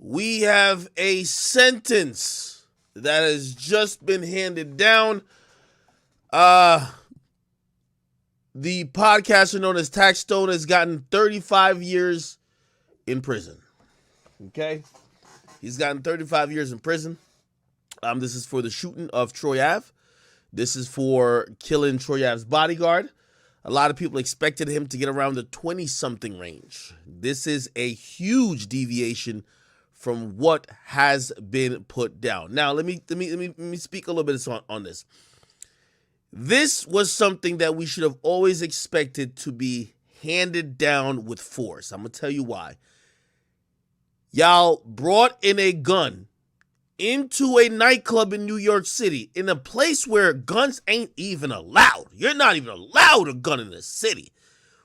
we have a sentence that has just been handed down. The podcaster known as Taxstone has gotten 35 years in prison. Okay? He's gotten 35 years in prison. This is for the shooting of Troy Ave. This is for killing Troy Ave's bodyguard. A lot of people expected him to get around the 20-something range. This is a huge deviation from what has been put down. Now, let me speak a little bit on this. This was something that we should have always expected to be handed down with force. I'm going to tell you why. Y'all brought in a gun into a nightclub in New York City, in a place where guns ain't even allowed. You're not even allowed a gun in the city.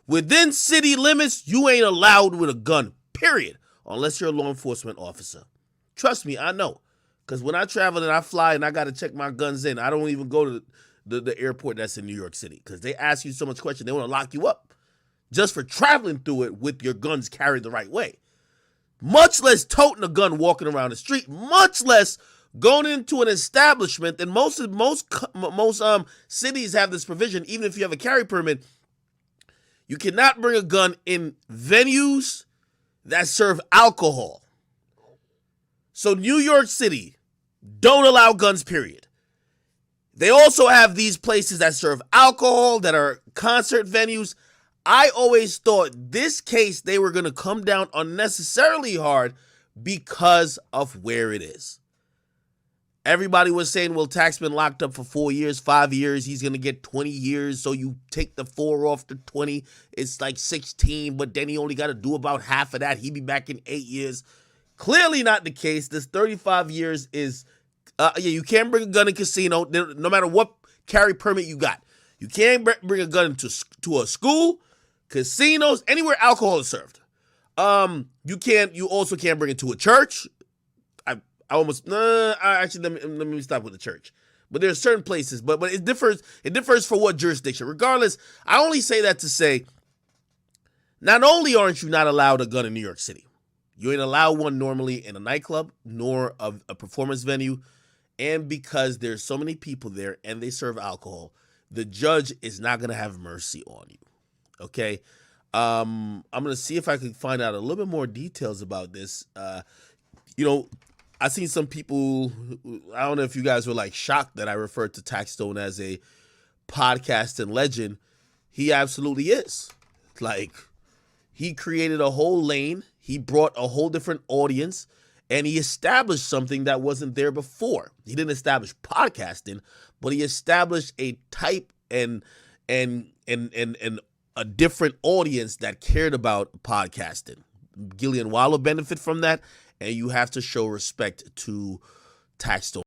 Within city limits, you ain't allowed with a gun, period, unless you're a law enforcement officer. Trust me, I know. Because when I travel and I fly and I got to check my guns in, I don't even go to the airport that's in New York City, because they ask you so much questions, they want to lock you up just for traveling through it with your guns carried the right way. Much less toting a gun walking around the street, much less going into an establishment. And most cities have this provision. Even if you have a carry permit, you cannot bring a gun in venues that serve alcohol. So New York City don't allow guns, period. They also have these places that serve alcohol, that are concert venues. I always thought this case, they were going to come down unnecessarily hard because of where it is. Everybody was saying, well, Tax been locked up for 4 years, 5 years. He's going to get 20 years. So you take the 4 off the 20. It's like 16, but then he only got to do about half of that. He'd be back in 8 years. Clearly not the case. This 35 years is, you can't bring a gun in casino, no matter what carry permit you got. You can't bring a gun to a school, casinos, anywhere alcohol is served. You also can't bring it to a church. Let me stop with the church. But there's certain places, but it differs for what jurisdiction. Regardless, I only say that to say, not only aren't you not allowed a gun in New York City, you ain't allowed one normally in a nightclub, nor a performance venue, and because there's so many people there and they serve alcohol, the judge is not going to have mercy on you. Okay? I'm going to see if I can find out a little bit more details about this. I seen some people, I don't know if you guys were like shocked that I referred to Taxstone as a podcasting legend. He absolutely is. Like, he created a whole lane. He brought a whole different audience, and he established something that wasn't there before. He didn't establish podcasting, but he established a type and a different audience that cared about podcasting. Gillian Wallow benefit from that, and you have to show respect to Taxstone.